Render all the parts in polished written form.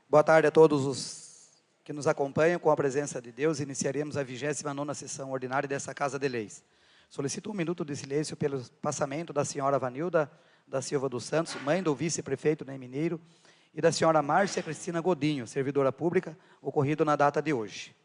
Boa tarde a todos os que nos acompanham. Com a presença de Deus, iniciaremos a 29ª sessão ordinária dessa Casa de Leis. Solicito 1 minuto de silêncio pelo passamento da senhora Vanilda da Silva dos Santos, mãe do vice-prefeito Ney Mineiro, e da senhora Márcia Cristina Godinho, servidora pública, ocorrido na data de hoje.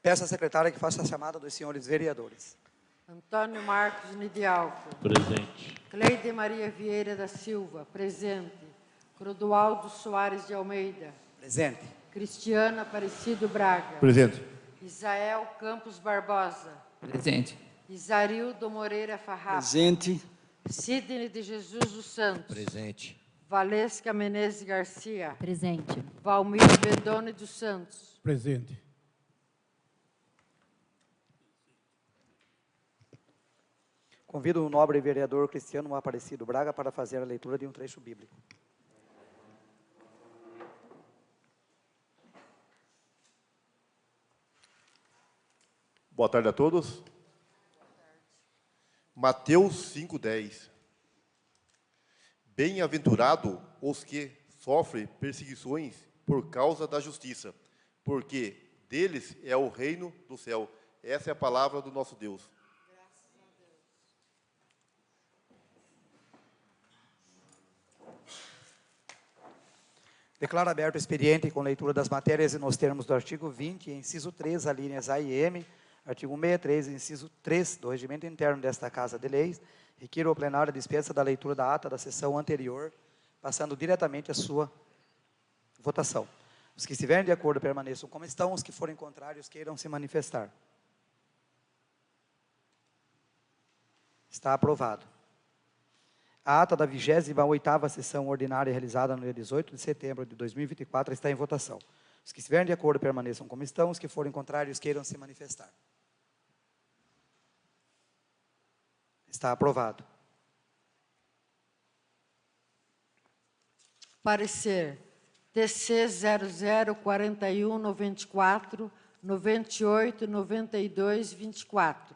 Peço à secretária que faça a chamada dos senhores vereadores. Antônio Marcos Nidialco. Presente. Cleide Maria Vieira da Silva. Presente. Clodoaldo Soares de Almeida. Presente. Cristiana Aparecido Braga. Presente. Isael Campos Barbosa. Presente. Isarildo Moreira Farrapa. Presente. Sidney de Jesus dos Santos. Presente. Valesca Menezes Garcia. Presente. Valmir Bedone dos Santos. Presente. Convido o nobre vereador Cristiano Aparecido Braga para fazer a leitura de um trecho bíblico. Boa tarde a todos. Mateus 5:10. Bem-aventurado os que sofrem perseguições por causa da justiça, porque deles é o reino do céu. Essa é a palavra do nosso Deus. Declaro aberto o expediente com leitura das matérias e nos termos do artigo 20, inciso 3, alíneas A e M, artigo 63, inciso 3 do regimento interno desta Casa de Leis, requiro ao plenário a dispensa da leitura da ata da sessão anterior, passando diretamente à sua votação. Os que estiverem de acordo permaneçam como estão, os que forem contrários queiram se manifestar. Está aprovado. A ata da 28ª sessão ordinária realizada no dia 18 de setembro de 2024 está em votação. Os que estiverem de acordo permaneçam como estão, os que forem contrários queiram se manifestar. Está aprovado. Parecer TC 004194 98 92 24.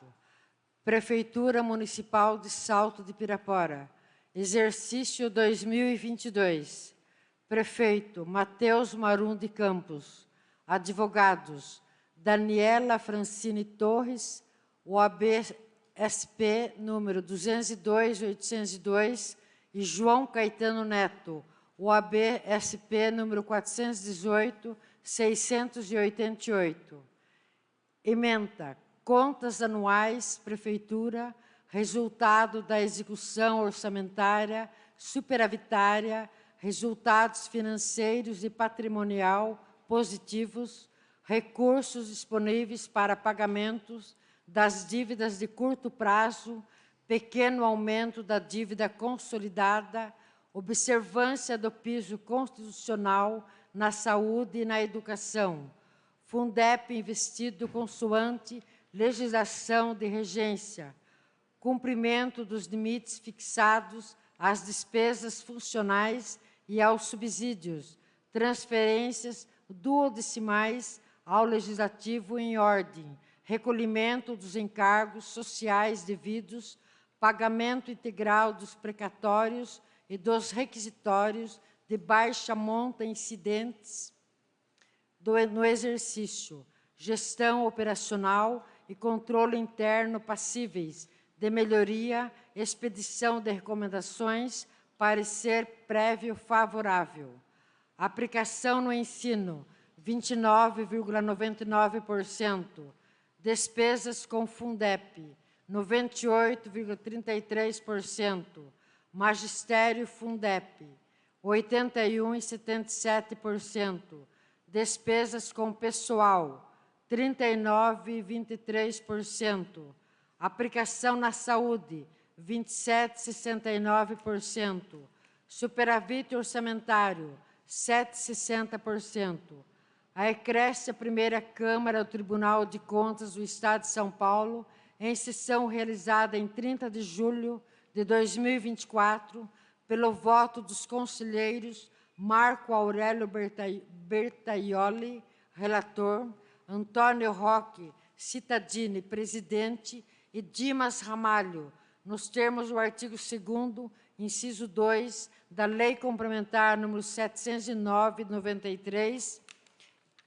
Prefeitura Municipal de Salto de Pirapora. Exercício 2022. Prefeito Mateus Marum de Campos. Advogados Daniela Francine Torres, OAB SP número 202.802 e João Caetano Neto, OAB SP número 418.688. Ementa contas anuais, Prefeitura, resultado da execução orçamentária, superavitária, resultados financeiros e patrimonial positivos, recursos disponíveis para pagamentos das dívidas de curto prazo, pequeno aumento da dívida consolidada, observância do piso constitucional na saúde e na educação, Fundep investido consoante legislação de regência, cumprimento dos limites fixados às despesas funcionais e aos subsídios, transferências duodecimais ao Legislativo em ordem, recolhimento dos encargos sociais devidos, pagamento integral dos precatórios e dos requisitórios de baixa monta incidentes no exercício, gestão operacional e controle interno passíveis de melhoria, expedição de recomendações, parecer prévio favorável. Aplicação no ensino, 29,99%. Despesas com Fundep, 98,33%. Magistério Fundep, 81,77%. Despesas com pessoal, 39,23%. Aplicação na saúde, 27,69%. Superávit orçamentário, 7,60%. A ecrécia Primeira Câmara do Tribunal de Contas do Estado de São Paulo, em sessão realizada em 30 de julho de 2024, pelo voto dos conselheiros Marco Aurélio Bertaioli, relator, Antônio Roque Cittadini, presidente, e Dimas Ramalho, nos termos do artigo 2º, inciso 2, da Lei Complementar número 709/93,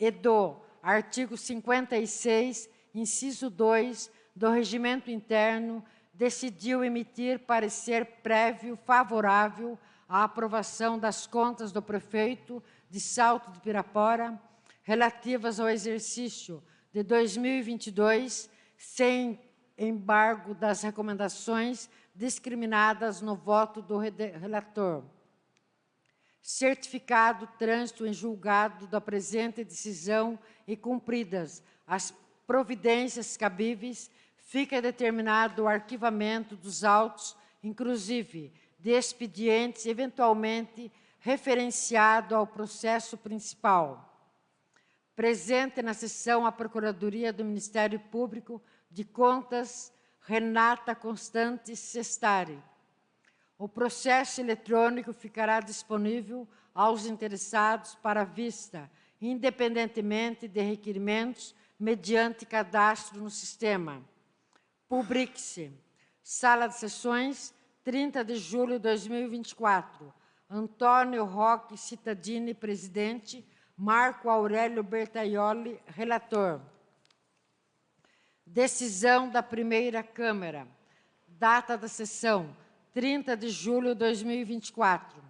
e do artigo 56, inciso 2, do Regimento Interno, decidiu emitir parecer prévio favorável à aprovação das contas do prefeito de Salto de Pirapora, relativas ao exercício de 2022, sem embargo das recomendações discriminadas no voto do relator. Certificado trânsito em julgado da presente decisão e cumpridas as providências cabíveis, fica determinado o arquivamento dos autos, inclusive de expedientes eventualmente referenciado ao processo principal. Presente na sessão a Procuradoria do Ministério Público de Contas, Renata Constante Sestari. O processo eletrônico ficará disponível aos interessados para vista, independentemente de requerimentos, mediante cadastro no sistema. Publique-se. Sala de Sessões, 30 de julho de 2024. Antônio Roque Cittadini, presidente. Marco Aurélio Bertaioli, relator. Decisão da Primeira Câmara. Data da sessão, 30 de julho de 2024.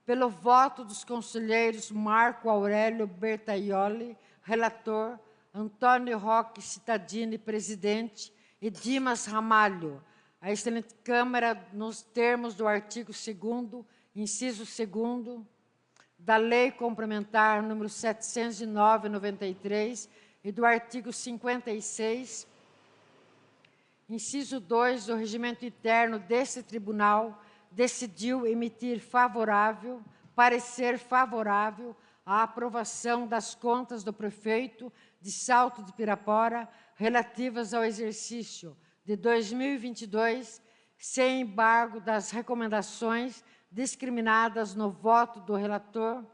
Pelo voto dos conselheiros Marco Aurélio Bertaioli, relator, Antônio Roque Cittadini, presidente, e Dimas Ramalho, a excelente Câmara, nos termos do artigo 2º, inciso 2º, da Lei Complementar número 709/93 e do artigo 56, inciso 2 do Regimento Interno desse Tribunal, decidiu emitir parecer favorável à aprovação das contas do prefeito de Salto de Pirapora relativas ao exercício de 2022, sem embargo das recomendações discriminadas no voto do relator,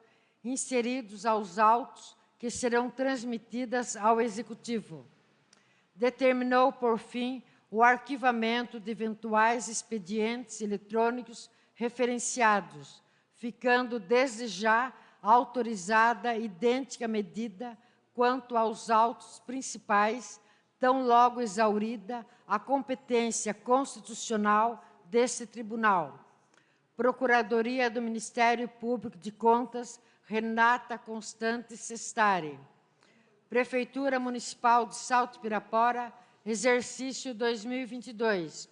inseridos aos autos que serão transmitidas ao Executivo. Determinou, por fim, o arquivamento de eventuais expedientes eletrônicos referenciados, ficando desde já autorizada idêntica medida quanto aos autos principais, tão logo exaurida a competência constitucional desse tribunal. Procuradoria do Ministério Público de Contas, Renata Constante Sestari. Prefeitura Municipal de Salto de Pirapora, exercício 2022.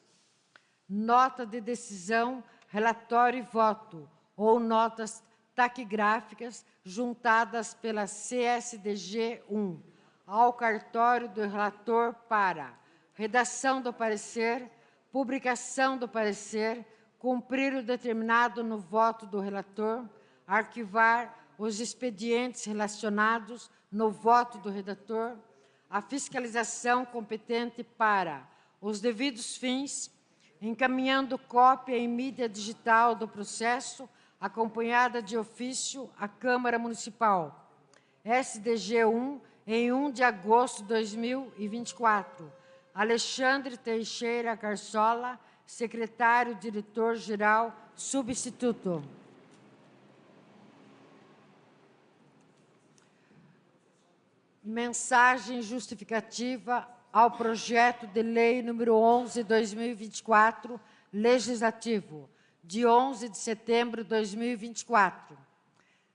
Nota de decisão, relatório e voto, ou notas taquigráficas juntadas pela CSDG-1 ao cartório do relator para redação do parecer, publicação do parecer, cumprir o determinado no voto do relator, arquivar os expedientes relacionados no voto do redator, a fiscalização competente para os devidos fins, encaminhando cópia em mídia digital do processo, acompanhada de ofício à Câmara Municipal. SDG 1, em 1 de agosto de 2024. Alexandre Teixeira Carsola, secretário-diretor-geral substituto. Mensagem justificativa ao projeto de lei número 11/2024, legislativo, de 11 de setembro de 2024.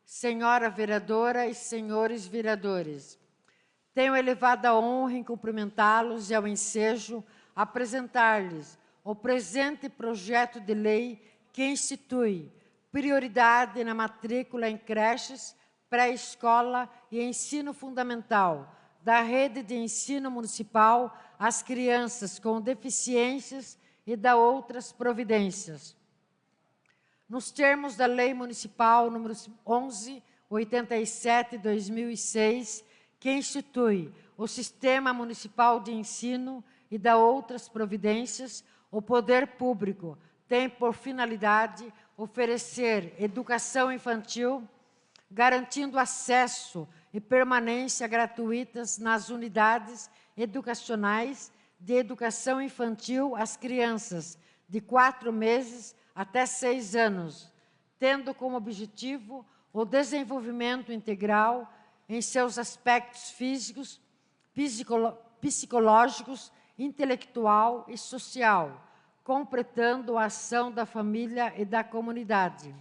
Senhora vereadora e senhores vereadores, tenho a elevada honra em cumprimentá-los e, ao ensejo, apresentar-lhes o presente projeto de lei que institui prioridade na matrícula em creches, pré-escola e ensino fundamental da rede de ensino municipal às crianças com deficiências e da outras providências. Nos termos da Lei Municipal número 1187/2006, que institui o Sistema Municipal de Ensino e da outras providências, o poder público tem por finalidade oferecer educação infantil, garantindo acesso e permanência gratuitas nas unidades educacionais de educação infantil às crianças de 4 meses até 6 anos, tendo como objetivo o desenvolvimento integral em seus aspectos físicos, psicológicos, intelectual e social, completando a ação da família e da comunidade.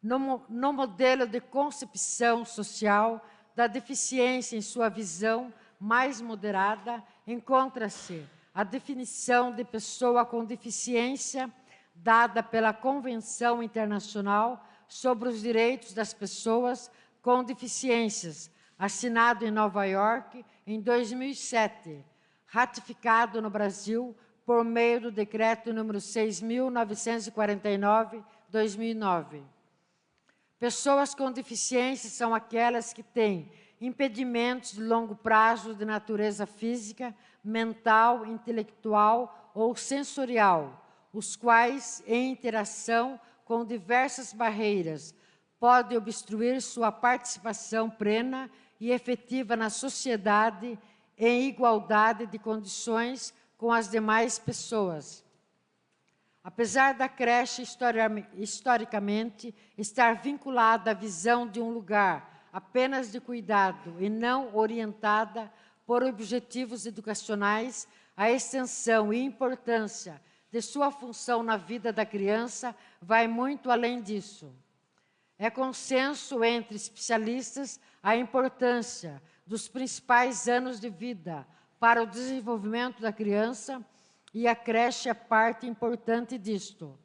No modelo de concepção social da deficiência em sua visão mais moderada, encontra-se a definição de pessoa com deficiência dada pela Convenção Internacional sobre os Direitos das Pessoas com Deficiências, assinado em Nova York em 2007, ratificado no Brasil por meio do Decreto número 6.949/2009. Pessoas com deficiência são aquelas que têm impedimentos de longo prazo de natureza física, mental, intelectual ou sensorial, os quais, em interação com diversas barreiras, podem obstruir sua participação plena e efetiva na sociedade em igualdade de condições com as demais pessoas. Apesar da creche historicamente estar vinculada à visão de um lugar apenas de cuidado e não orientada por objetivos educacionais, a extensão e importância de sua função na vida da criança vai muito além disso. É consenso entre especialistas a importância dos principais anos de vida para o desenvolvimento da criança, e a creche é parte importante disto.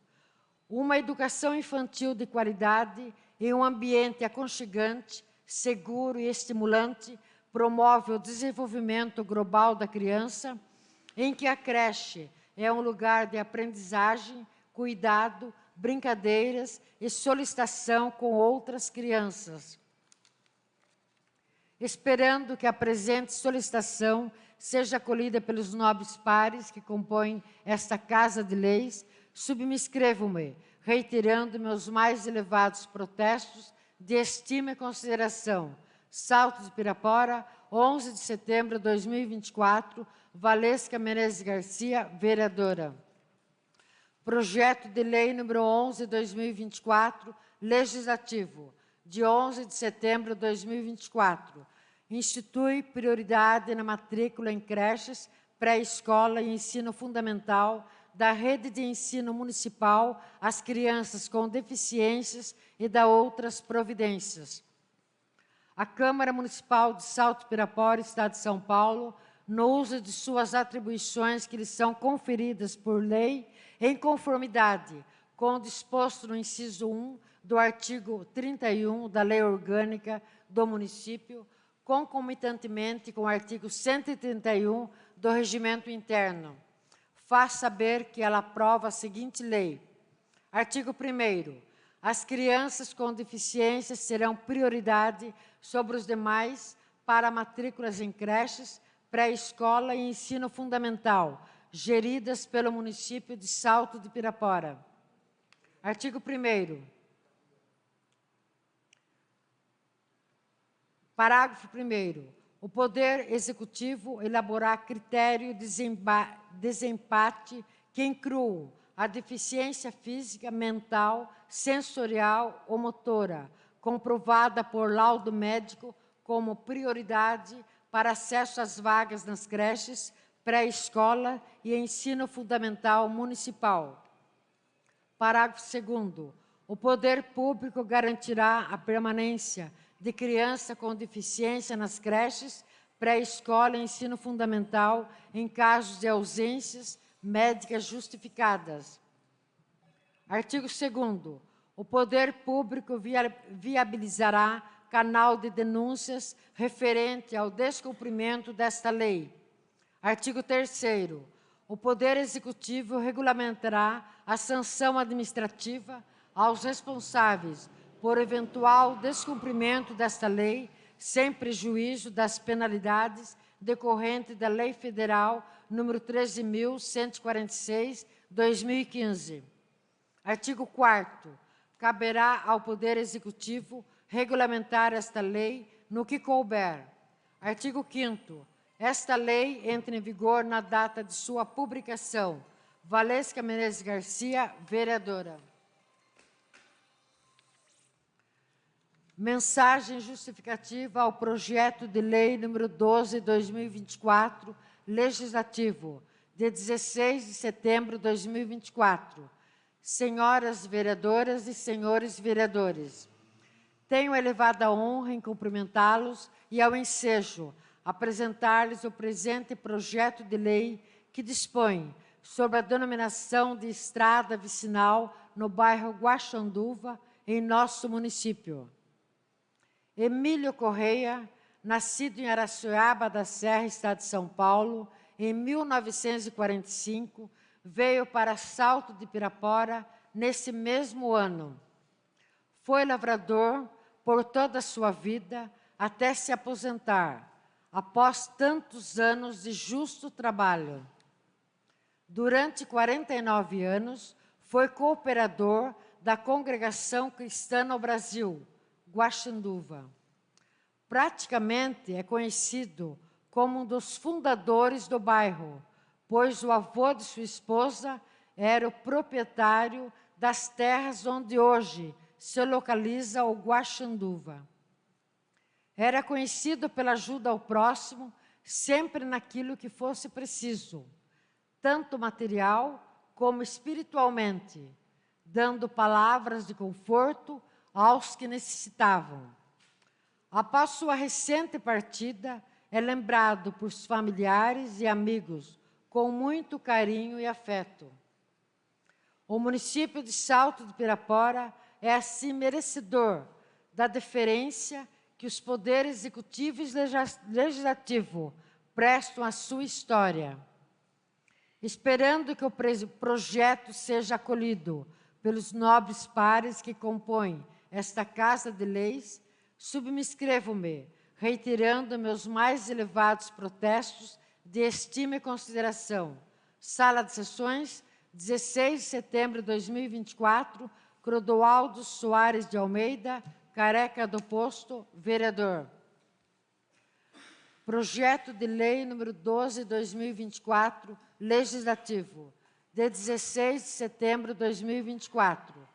Uma educação infantil de qualidade em um ambiente aconchegante, seguro e estimulante promove o desenvolvimento global da criança, em que a creche é um lugar de aprendizagem, cuidado, brincadeiras e solicitação com outras crianças. Esperando que a presente solicitação seja acolhida pelos nobres pares que compõem esta Casa de Leis, subscrevo-me, reiterando meus mais elevados protestos de estima e consideração. Salto de Pirapora, 11 de setembro de 2024, Valesca Menezes Garcia, vereadora. Projeto de Lei número 11/2024, legislativo, de 11 de setembro de 2024, institui prioridade na matrícula em creches, pré-escola e ensino fundamental da rede de ensino municipal às crianças com deficiências e da outras providências. A Câmara Municipal de Salto de Pirapora, Estado de São Paulo, no uso de suas atribuições que lhe são conferidas por lei, em conformidade com o disposto no inciso 1 do artigo 31 da Lei Orgânica do Município, concomitantemente com o artigo 131 do Regimento Interno, faz saber que ela aprova a seguinte lei. Artigo 1º. As crianças com deficiência serão prioridade sobre os demais para matrículas em creches, pré-escola e ensino fundamental, geridas pelo município de Salto de Pirapora. Artigo 1º. Parágrafo 1º. O Poder Executivo elaborar critério de desempate que incluam a deficiência física, mental, sensorial ou motora, comprovada por laudo médico, como prioridade para acesso às vagas nas creches, pré-escola e ensino fundamental municipal. Parágrafo 2º. O poder público garantirá a permanência de criança com deficiência nas creches, pré-escola e ensino fundamental em casos de ausências médicas justificadas. Artigo 2º. O poder público viabilizará canal de denúncias referente ao descumprimento desta lei. Artigo 3º. O Poder Executivo regulamentará a sanção administrativa aos responsáveis por eventual descumprimento desta lei, sem prejuízo das penalidades decorrentes da Lei Federal nº 13.146/2015. Artigo 4º. Caberá ao Poder Executivo regulamentar esta lei no que couber. Artigo 5º. Esta lei entra em vigor na data de sua publicação. Valesca Menezes Garcia, vereadora. Mensagem justificativa ao projeto de lei número 12/2024, legislativo, de 16 de setembro de 2024. Senhoras vereadoras e senhores vereadores, tenho a elevada honra em cumprimentá-los e, ao ensejo, apresentar-lhes o presente projeto de lei que dispõe sobre a denominação de estrada vicinal no bairro Guaxanduva, em nosso município. Emílio Correia, nascido em Araçoiaba da Serra, estado de São Paulo, em 1945, veio para Salto de Pirapora nesse mesmo ano. Foi lavrador por toda a sua vida até se aposentar, após tantos anos de justo trabalho. Durante 49 anos, foi cooperador da Congregação Cristã no Brasil, Guaxanduva. Praticamente é conhecido como um dos fundadores do bairro, pois o avô de sua esposa era o proprietário das terras onde hoje se localiza o Guaxanduva. Era conhecido pela ajuda ao próximo, sempre naquilo que fosse preciso, tanto material como espiritualmente, dando palavras de conforto aos que necessitavam. Após sua recente partida, é lembrado por seus familiares e amigos com muito carinho e afeto. O município de Salto de Pirapora é assim merecedor da deferência que os poderes executivo e legislativo prestam à sua história. Esperando que o projeto seja acolhido pelos nobres pares que compõem esta Casa de Leis, subscrevo-me, reiterando meus mais elevados protestos de estima e consideração. Sala de Sessões, 16 de setembro de 2024, Clodoaldo Soares de Almeida, Careca do Posto, vereador. Projeto de Lei número 12/2024, legislativo, de 16 de setembro de 2024.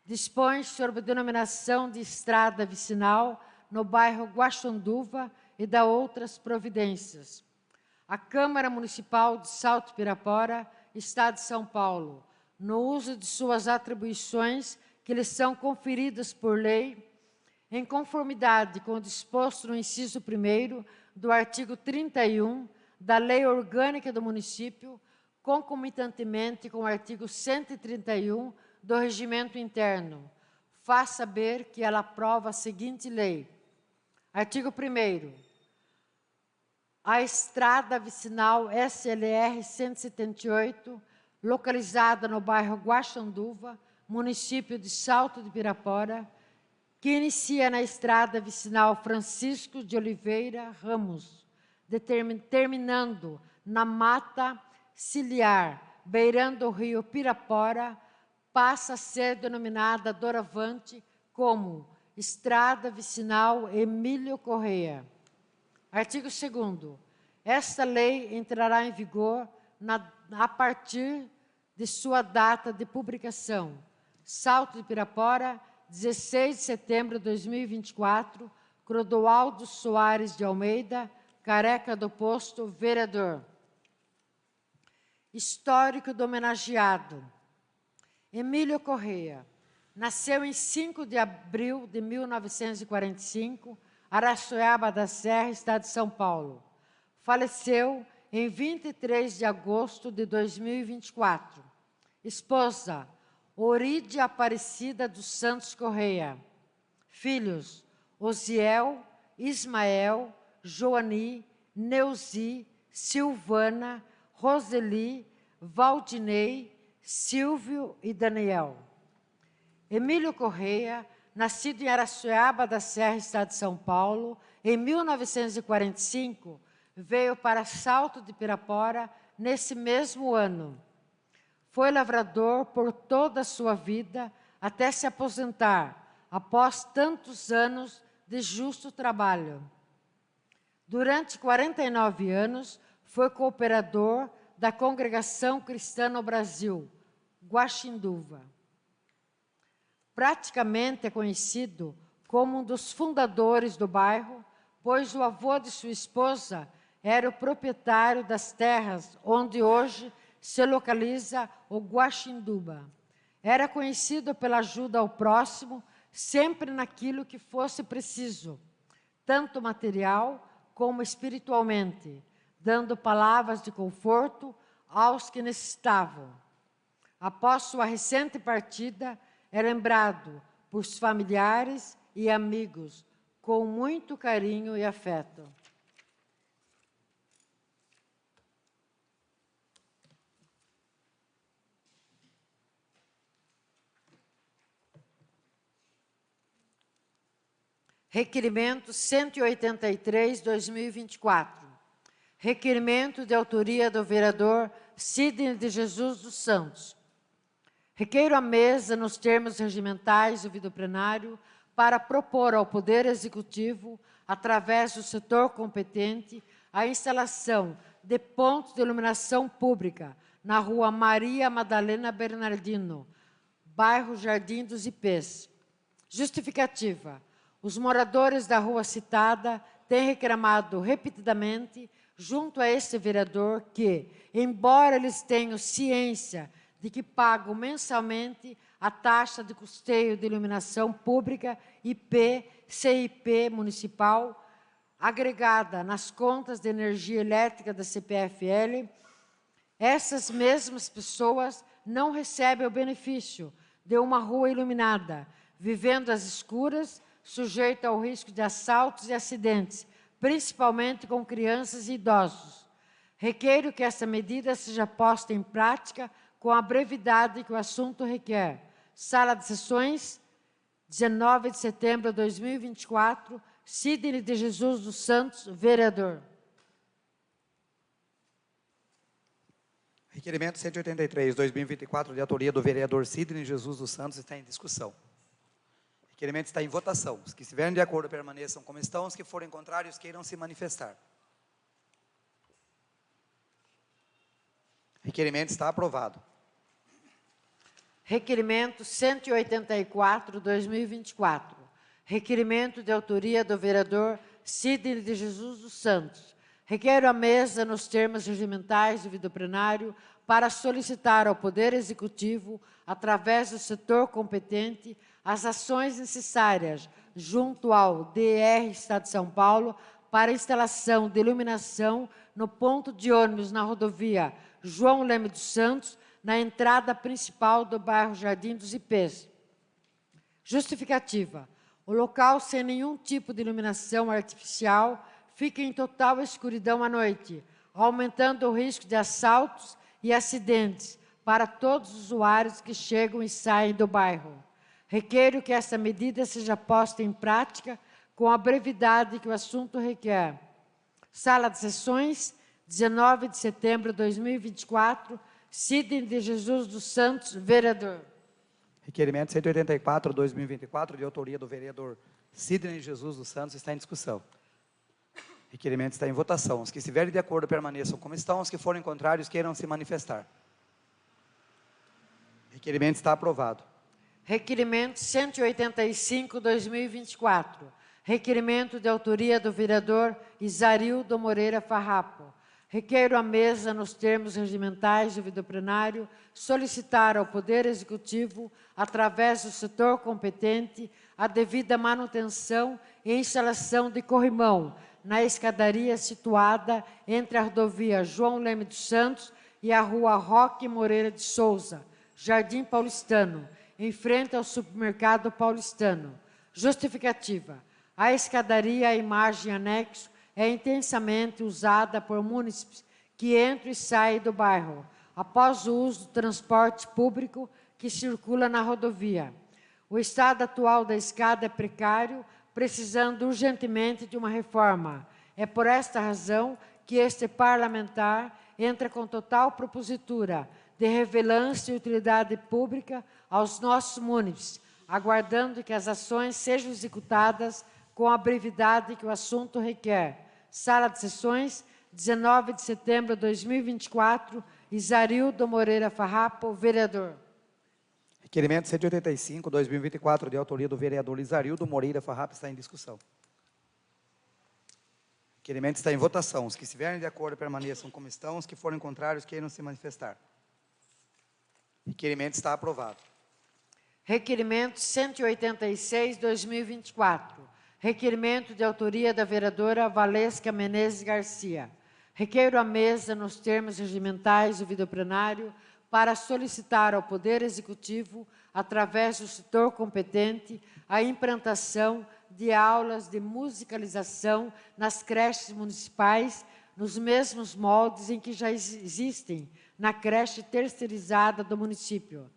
Dispõe sobre a denominação de estrada vicinal no bairro Guaxanduva e da outras providências. A Câmara Municipal de Salto Pirapora, Estado de São Paulo, no uso de suas atribuições que lhe são conferidas por lei, em conformidade com o disposto no inciso 1º do artigo 31 da Lei Orgânica do Município, concomitantemente com o artigo 131 do Regimento Interno, faz saber que ela aprova a seguinte lei. Artigo 1º. A estrada vicinal SLR 178, localizada no bairro Guaxanduva, município de Salto de Pirapora, que inicia na estrada vicinal Francisco de Oliveira Ramos, terminando na mata ciliar, beirando o rio Pirapora, passa a ser denominada doravante como Estrada Vicinal Emílio Correia. Artigo 2º. Esta lei entrará em vigor a partir de sua data de publicação. Salto de Pirapora, 16 de setembro de 2024, Clodoaldo Soares de Almeida, Careca do Posto, vereador. Histórico do homenageado. Emílio Correia. Nasceu em 5 de abril de 1945, Araçoiaba da Serra, estado de São Paulo. Faleceu em 23 de agosto de 2024. Esposa, Orídia Aparecida dos Santos Correia. Filhos, Osiel, Ismael, Joani, Neuzi, Silvana, Roseli, Valdinei, Silvio e Daniel. Emílio Correia, nascido em Araçoiaba da Serra, estado de São Paulo, em 1945, veio para Salto de Pirapora nesse mesmo ano. Foi lavrador por toda a sua vida, até se aposentar, após tantos anos de justo trabalho. Durante 49 anos, foi cooperador da Congregação Cristã no Brasil, Guaxinduva. Praticamente é conhecido como um dos fundadores do bairro, pois o avô de sua esposa era o proprietário das terras onde hoje se localiza o Guaxinduba. Era conhecido pela ajuda ao próximo, sempre naquilo que fosse preciso, tanto material como espiritualmente, dando palavras de conforto aos que necessitavam. Após sua recente partida, é lembrado por familiares e amigos com muito carinho e afeto. Requerimento 183/2024. Requerimento de autoria do vereador Sidney de Jesus dos Santos. Requeiro a mesa, nos termos regimentais do vídeo plenário, para propor ao Poder Executivo, através do setor competente, a instalação de pontos de iluminação pública na rua Maria Madalena Bernardino, bairro Jardim dos Ipês. Justificativa. Os moradores da rua citada têm reclamado repetidamente junto a este vereador que, embora eles tenham ciência de que pagam mensalmente a taxa de custeio de iluminação pública IP-CIP municipal, agregada nas contas de energia elétrica da CPFL, essas mesmas pessoas não recebem o benefício de uma rua iluminada, vivendo às escuras, sujeita ao risco de assaltos e acidentes, principalmente com crianças e idosos. Requeiro que essa medida seja posta em prática com a brevidade que o assunto requer. Sala de Sessões, 19 de setembro de 2024, Sidney de Jesus dos Santos, vereador. Requerimento 183/2024, de autoria do vereador Sidney Jesus dos Santos, está em discussão. O requerimento está em votação. Os que estiverem de acordo permaneçam como estão, os que forem contrários queiram se manifestar. O requerimento está aprovado. Requerimento 184/2024. Requerimento de autoria do vereador Sidney de Jesus dos Santos. Requero a mesa, nos termos regimentais do vídeo plenário, para solicitar ao Poder Executivo, através do setor competente, as ações necessárias junto ao DR Estado de São Paulo para a instalação de iluminação no ponto de ônibus na rodovia João Leme dos Santos, na entrada principal do bairro Jardim dos Ipês. Justificativa. O local, sem nenhum tipo de iluminação artificial, fica em total escuridão à noite, aumentando o risco de assaltos e acidentes para todos os usuários que chegam e saem do bairro. Requeiro que essa medida seja posta em prática com a brevidade que o assunto requer. Sala de Sessões, 19 de setembro de 2024, Sidney de Jesus dos Santos, vereador. Requerimento 184/2024, de autoria do vereador Sidney de Jesus dos Santos, está em discussão. O requerimento está em votação. Os que estiverem de acordo permaneçam como estão, os que forem contrários queiram se manifestar. O requerimento está aprovado. Requerimento 185/2024. Requerimento de autoria do vereador Isarildo Moreira Farrapo. Requeiro à mesa, nos termos regimentais do vídeo plenário, solicitar ao Poder Executivo, através do setor competente, a devida manutenção e instalação de corrimão na escadaria situada entre a rodovia João Leme dos Santos e a rua Roque Moreira de Souza, Jardim Paulistano, em frente ao supermercado paulistano. Justificativa. A escadaria, a imagem anexo, é intensamente usada por munícipes que entram e saem do bairro, após o uso do transporte público que circula na rodovia. O estado atual da escada é precário, precisando urgentemente de uma reforma. É por esta razão que este parlamentar entra com total propositura de relevância e utilidade pública aos nossos munícipes, aguardando que as ações sejam executadas com a brevidade que o assunto requer. Sala de Sessões, 19 de setembro de 2024, Isarildo Moreira Farrapo, vereador. Requerimento 185, 2024, de autoria do vereador Isarildo Moreira Farrapo, está em discussão. O requerimento está em votação. Os que estiverem de acordo permaneçam como estão, os que forem contrários queiram se manifestar. O requerimento está aprovado. Requerimento 186, 2024. Requerimento de autoria da vereadora Valesca Menezes Garcia. Requeiro à mesa, nos termos regimentais do vídeo plenário, para solicitar ao Poder Executivo, através do setor competente, a implantação de aulas de musicalização nas creches municipais, nos mesmos moldes em que já existem na creche terceirizada do município.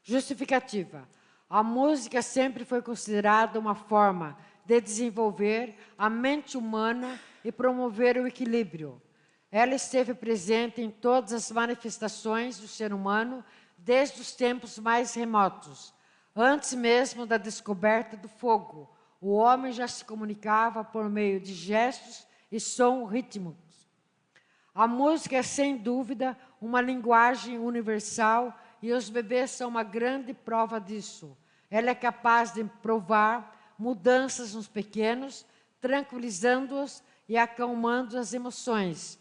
Justificativa. A música sempre foi considerada uma forma de desenvolver a mente humana e promover o equilíbrio. Ela esteve presente em todas as manifestações do ser humano desde os tempos mais remotos. Antes mesmo da descoberta do fogo, o homem já se comunicava por meio de gestos e som rítmicos. A música é, sem dúvida, uma linguagem universal e os bebês são uma grande prova disso. Ela é capaz de provar mudanças nos pequenos, tranquilizando-os e acalmando as emoções.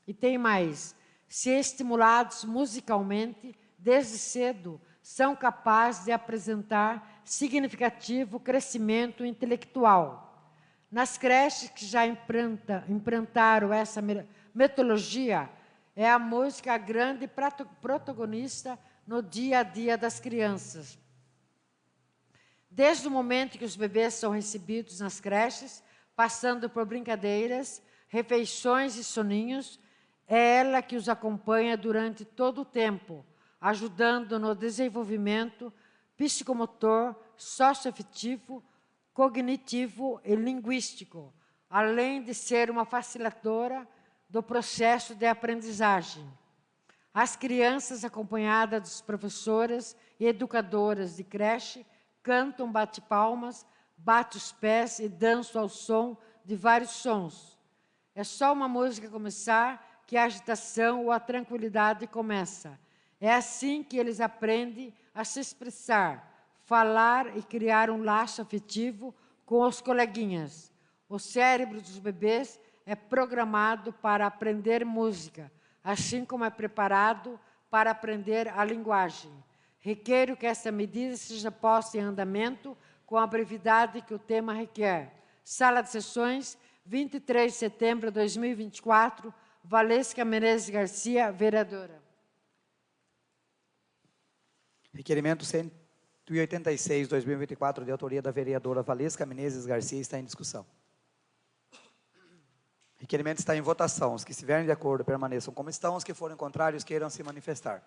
E tem mais, se estimulados musicalmente, desde cedo, são capazes de apresentar significativo crescimento intelectual. Nas creches que já implantaram essa metodologia, é a música a grande protagonista no dia a dia das crianças. Desde o momento que os bebês são recebidos nas creches, passando por brincadeiras, refeições e soninhos, é ela que os acompanha durante todo o tempo, ajudando no desenvolvimento psicomotor, socioafetivo, cognitivo e linguístico, além de ser uma facilitadora do processo de aprendizagem. As crianças, acompanhadas dos professoras e educadoras de creche, cantam, bate palmas, bate os pés e dançam ao som de vários sons. É só uma música começar que a agitação ou a tranquilidade começa. É assim que eles aprendem a se expressar, falar e criar um laço afetivo com os coleguinhas. O cérebro dos bebês é programado para aprender música, assim como é preparado para aprender a linguagem. Requeiro que essa medida seja posta em andamento com a brevidade que o tema requer. Sala de Sessões, 23 de setembro de 2024, Valesca Menezes Garcia, vereadora. Requerimento 186, 2024, de autoria da vereadora Valesca Menezes Garcia, está em discussão. O requerimento está em votação. Os que estiverem de acordo permaneçam como estão, os que forem contrários queiram se manifestar.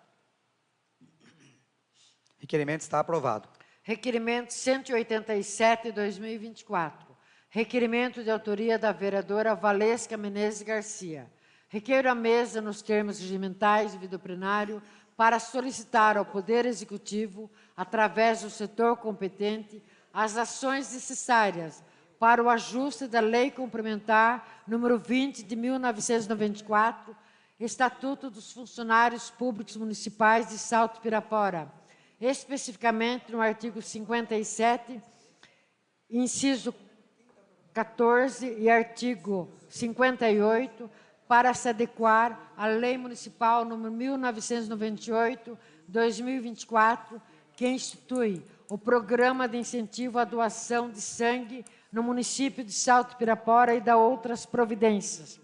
O requerimento está aprovado. Requerimento 187, 2024. Requerimento de autoria da vereadora Valesca Menezes Garcia. Requeiro à mesa, nos termos regimentais do vídeo plenário, para solicitar ao Poder Executivo, através do setor competente, as ações necessárias para o ajuste da Lei Complementar número 20 de 1994, Estatuto dos Funcionários Públicos Municipais de Salto Pirapora, especificamente no artigo 57, inciso 14 e artigo 58, para se adequar à Lei Municipal número 1998/2024, que institui o Programa de Incentivo à Doação de Sangue no município de Salto Pirapora e da outras providências.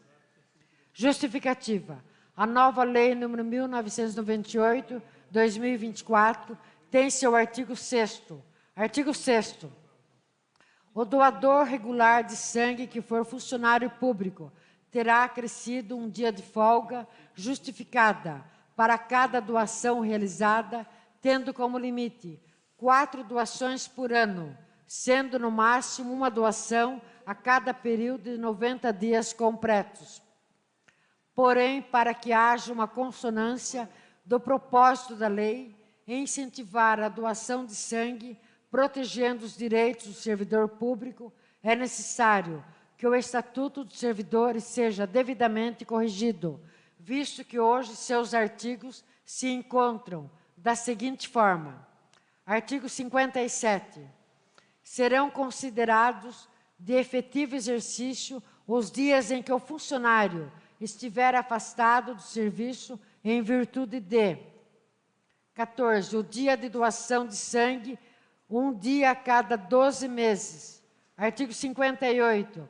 Justificativa. A nova Lei número 1998/2024 tem seu artigo 6º. Artigo 6º. O doador regular de sangue que for funcionário público terá acrescido um dia de folga justificada para cada doação realizada, tendo como limite 4 doações por ano, sendo no máximo uma doação a cada período de 90 dias completos. Porém, para que haja uma consonância do propósito da lei, incentivar a doação de sangue, protegendo os direitos do servidor público, é necessário que o Estatuto dos Servidores seja devidamente corrigido, visto que hoje seus artigos se encontram da seguinte forma. Artigo 57. Serão considerados de efetivo exercício os dias em que o funcionário estiver afastado do serviço em virtude de 14. O dia de doação de sangue, um dia a cada 12 meses. Artigo 58.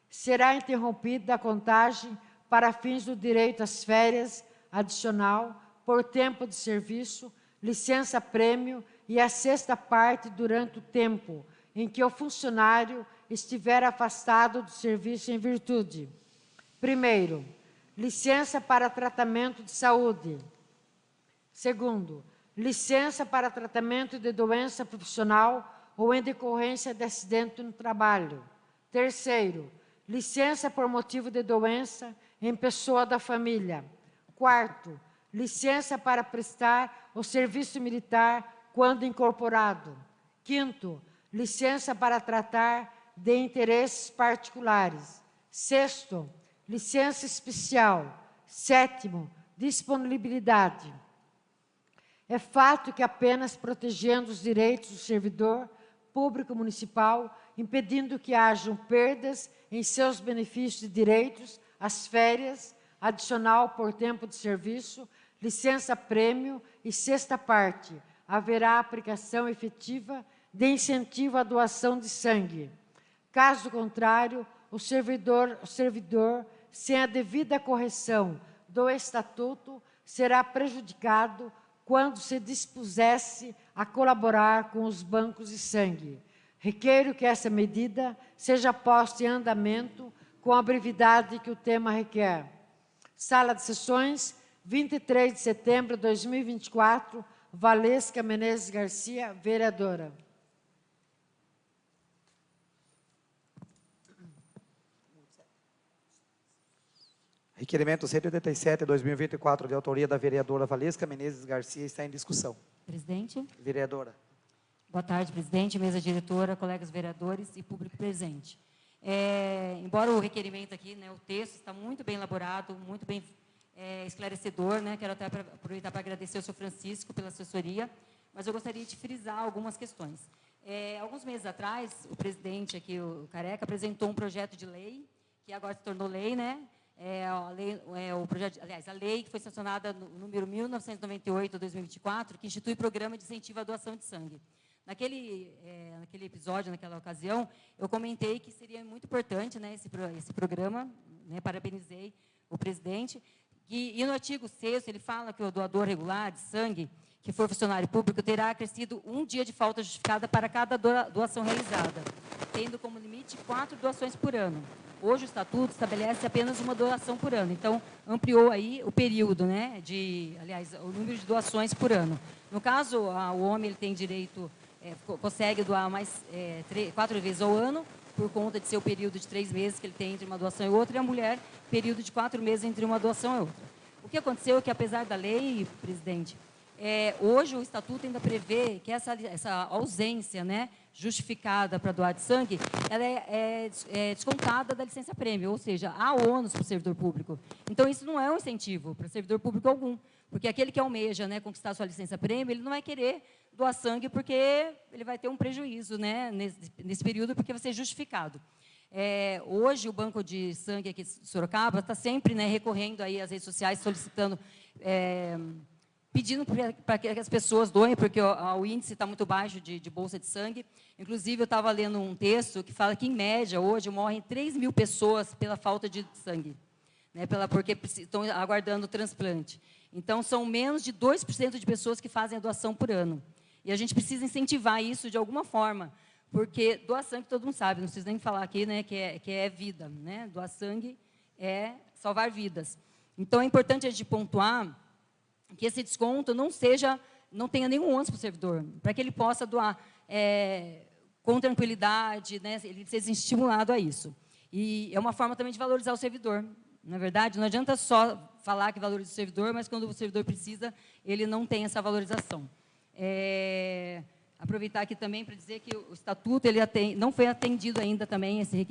Será interrompida a contagem para fins do direito às férias adicional por tempo de serviço, licença-prêmio e a sexta parte durante o tempo em que o funcionário estiver afastado do serviço em virtude. Primeiro, licença para tratamento de saúde. Segundo, licença para tratamento de doença profissional ou em decorrência de acidente no trabalho. Terceiro, licença por motivo de doença em pessoa da família. Quarto, licença para prestar o serviço militar quando incorporado. Quinto, licença para tratar de interesses particulares. Sexto, licença especial. Sétimo, disponibilidade. É fato que apenas protegendo os direitos do servidor público municipal, impedindo que hajam perdas em seus benefícios e direitos, as férias, adicional por tempo de serviço, licença-prêmio e sexta parte, haverá aplicação efetiva de incentivo à doação de sangue. Caso contrário, o servidor, sem a devida correção do Estatuto, será prejudicado quando se dispusesse a colaborar com os bancos de sangue. Requeiro que essa medida seja posta em andamento com a brevidade que o tema requer. Sala de Sessões, 23 de setembro de 2024, Valesca Menezes Garcia, vereadora. Requerimento 187, 2024, de autoria da vereadora Valesca Menezes Garcia, está em discussão. Presidente. Vereadora. Boa tarde, presidente, mesa diretora, colegas vereadores e público presente. Embora o requerimento aqui, né, o texto está muito bem elaborado, muito bem esclarecedor, né, quero até aproveitar para agradecer ao senhor Francisco pela assessoria, mas eu gostaria de frisar algumas questões. Alguns meses atrás, o presidente aqui, o Careca, apresentou um projeto de lei, que agora se tornou lei, né? A lei que foi sancionada no número 1998/2024, que institui o Programa de Incentivo à Doação de Sangue. Naquele episódio, naquela ocasião, eu comentei que seria muito importante, né, esse programa, né, parabenizei o presidente, e no artigo 6º, ele fala que o doador regular de sangue, que for funcionário público, terá acrescido um dia de falta justificada para cada doação realizada, tendo como limite 4 doações por ano. Hoje o Estatuto estabelece apenas uma doação por ano, então ampliou aí o período, né, o número de doações por ano. No caso, o homem ele tem direito, consegue doar mais 4 vezes ao ano, por conta de ser o período de 3 meses que ele tem entre uma doação e outra, e a mulher, período de 4 meses entre uma doação e outra. O que aconteceu é que, apesar da lei, presidente, hoje o Estatuto ainda prevê que essa ausência, né, justificada para doar de sangue, ela é descontada da licença-prêmio, ou seja, há ônus para o servidor público. Então, isso não é um incentivo para o servidor público algum, porque aquele que almeja, né, conquistar a sua licença-prêmio, ele não vai querer doar sangue porque ele vai ter um prejuízo, né, nesse período, porque vai ser justificado. Hoje, o Banco de Sangue aqui de Sorocaba está sempre, né, recorrendo aí às redes sociais, solicitando, pedindo para que as pessoas doem, porque o índice está muito baixo de bolsa de sangue. Inclusive, eu estava lendo um texto que fala que, em média, hoje, morrem 3.000 pessoas pela falta de sangue, né, porque estão aguardando o transplante. Então, são menos de 2% de pessoas que fazem a doação por ano. E a gente precisa incentivar isso de alguma forma, porque doar sangue, todo mundo sabe, não preciso nem falar aqui, né, que é vida, né? Doar sangue é salvar vidas. Então, é importante a gente pontuar que esse desconto não tenha nenhum ônus para o servidor, para que ele possa doar com tranquilidade, né, ele seja estimulado a isso. E é uma forma também de valorizar o servidor. Na verdade, não adianta só falar que valoriza o servidor, mas quando o servidor precisa, ele não tem essa valorização. Aproveitar aqui também para dizer que o Estatuto não foi atendido ainda também, esse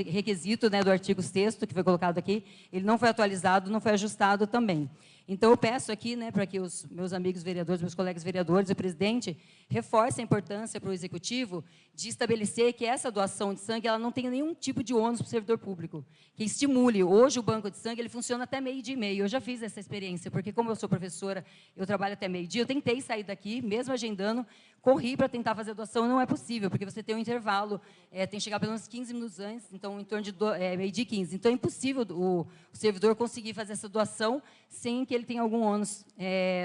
requisito, né, do artigo 6º, que foi colocado aqui, ele não foi atualizado, não foi ajustado também. Então, eu peço aqui, né, para que os meus amigos vereadores, meus colegas vereadores e o presidente reforcem a importância para o Executivo de estabelecer que essa doação de sangue ela não tenha nenhum tipo de ônus para o servidor público, que estimule. Hoje, o banco de sangue ele funciona até meio-dia e meio. Eu já fiz essa experiência, porque, como eu sou professora, eu trabalho até meio-dia, eu tentei sair daqui, mesmo agendando, corri para tentar fazer a doação, não é possível, porque você tem um intervalo, tem que chegar pelo menos 15 minutos antes, então, em torno de meio-dia e 15. Então, é impossível o servidor conseguir fazer essa doação sem que ele tenha algum ônus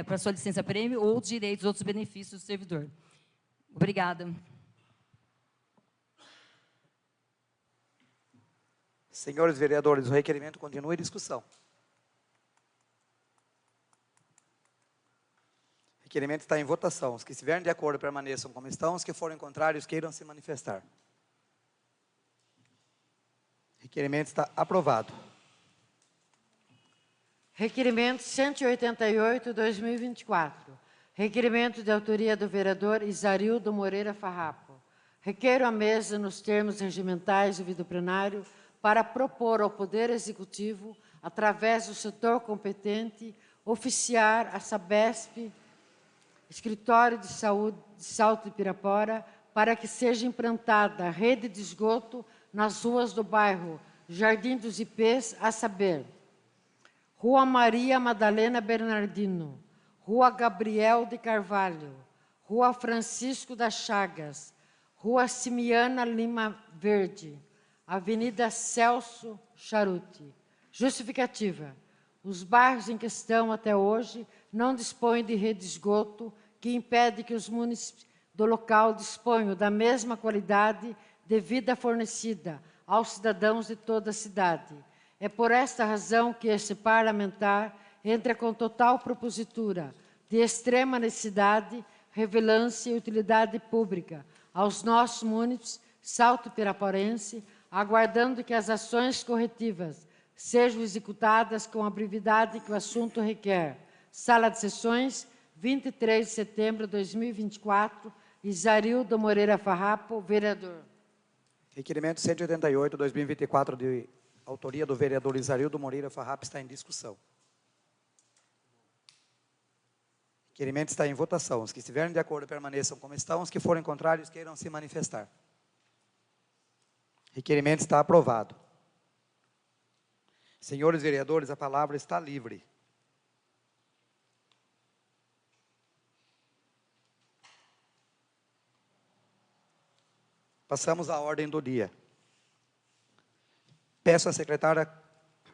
para sua licença-prêmio ou direitos, outros benefícios do servidor. Obrigada. Senhores vereadores, o requerimento continua em discussão. O requerimento está em votação. Os que estiverem de acordo permaneçam como estão, os que forem contrários queiram se manifestar. O requerimento está aprovado. Requerimento 188/2024. Requerimento de autoria do vereador Isarildo Moreira Farrapo. Requeiro a mesa, nos termos regimentais do vídeo plenário, para propor ao Poder Executivo, através do setor competente, oficiar a Sabesp, Escritório de Saúde de Salto de Pirapora, para que seja implantada a rede de esgoto nas ruas do bairro Jardim dos Ipês, a saber, Rua Maria Madalena Bernardino, Rua Gabriel de Carvalho, Rua Francisco das Chagas, Rua Simiana Lima Verde, Avenida Celso Charuti. Justificativa. Os bairros em questão, até hoje, não dispõem de rede de esgoto, que impede que os munícipes do local disponham da mesma qualidade de vida fornecida aos cidadãos de toda a cidade. É por esta razão que este parlamentar entra com total propositura de extrema necessidade, relevância e utilidade pública aos nossos munícipes salto-piraporense, aguardando que as ações corretivas sejam executadas com a brevidade que o assunto requer. Sala de Sessões, 23 de setembro de 2024, Isarildo Moreira Farrapo, vereador. Requerimento 188/2024, de autoria do vereador Isarildo Moreira Farrapo, está em discussão. O requerimento está em votação. Os que estiverem de acordo permaneçam como estão, os que forem contrários queiram se manifestar. O requerimento está aprovado. Senhores vereadores, a palavra está livre. Passamos à ordem do dia. Peço à secretária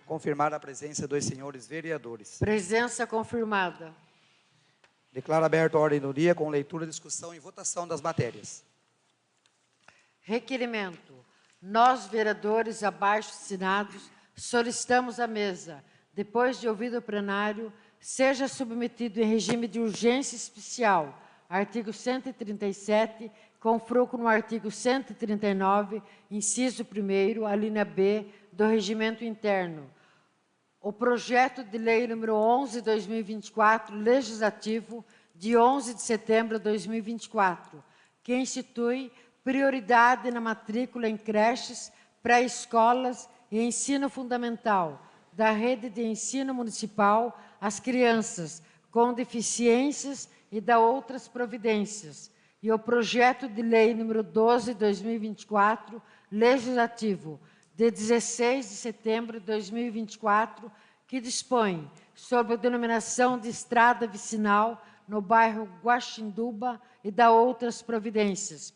confirmar a presença dos senhores vereadores. Presença confirmada. Declaro aberta a ordem do dia com leitura, discussão e votação das matérias. Requerimento. Nós, vereadores abaixo assinados, solicitamos à mesa, depois de ouvido o plenário, seja submetido em regime de urgência especial, artigo 137, com fruto no artigo 139, inciso 1º, a linha B, do Regimento Interno, o projeto de lei número 11/2024, legislativo, de 11 de setembro de 2024, que institui prioridade na matrícula em creches, pré-escolas e ensino fundamental da rede de ensino municipal às crianças com deficiências e da outras providências, e o projeto de lei número 12/2024, Legislativo de 16 de setembro de 2024, que dispõe sobre a denominação de estrada vicinal no bairro Guaxinduba e da outras providências.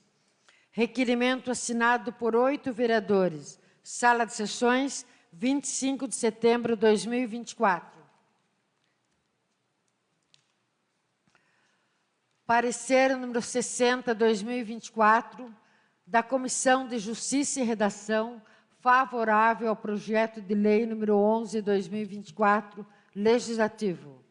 Requerimento assinado por 8 vereadores. Sala de Sessões, 25 de setembro de 2024. Parecer número 60, 2024, da Comissão de Justiça e Redação, favorável ao projeto de lei número 11, 2024, legislativo.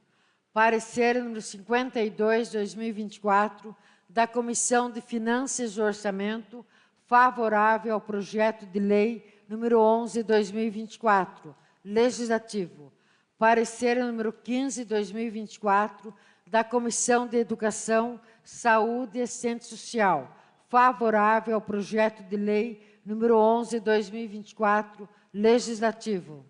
Parecer número 52, 2024, da Comissão de Finanças e Orçamento, favorável ao projeto de lei número 11, 2024, legislativo. Parecer número 15, 2024, da Comissão de Educação, Saúde e Assistência Social, favorável ao projeto de lei número 11, 2024, legislativo.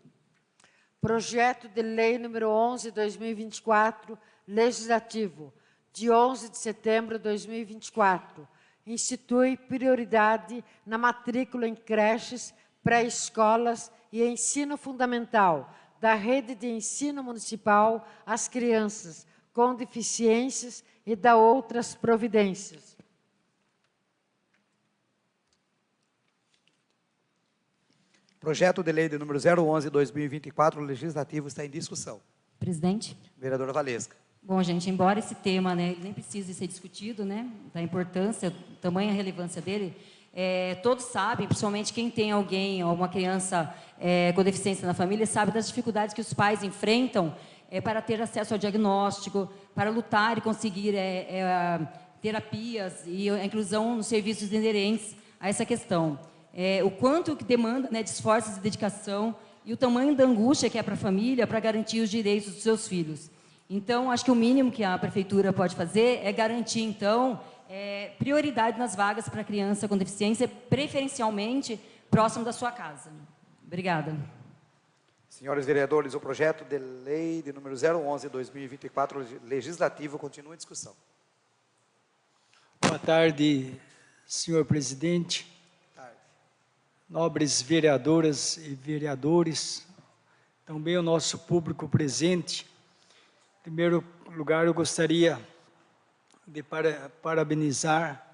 Projeto de lei número 11, 2024, legislativo, de 11 de setembro de 2024, institui prioridade na matrícula em creches, pré-escolas e ensino fundamental da rede de ensino municipal às crianças com deficiências e da outras providências. Projeto de lei de número 011/2024, legislativo, está em discussão. Presidente. Vereadora Valesca. Bom, gente, embora esse tema, né, ele nem precise ser discutido, né, da importância, tamanha relevância dele, todos sabem, principalmente quem tem alguém ou uma criança com deficiência na família, sabe das dificuldades que os pais enfrentam para ter acesso ao diagnóstico, para lutar e conseguir terapias e a inclusão nos serviços inerentes a essa questão. O quanto que demanda, né, de esforços e dedicação e o tamanho da angústia que é para a família para garantir os direitos dos seus filhos. Então, acho que o mínimo que a prefeitura pode fazer é garantir, então, prioridade nas vagas para criança com deficiência, preferencialmente próximo da sua casa. Obrigada. Senhores vereadores, o projeto de lei de número 011/2024, legislativo, continua em discussão. Boa tarde, senhor presidente. Nobres vereadoras e vereadores, também o nosso público presente. Em primeiro lugar, eu gostaria de parabenizar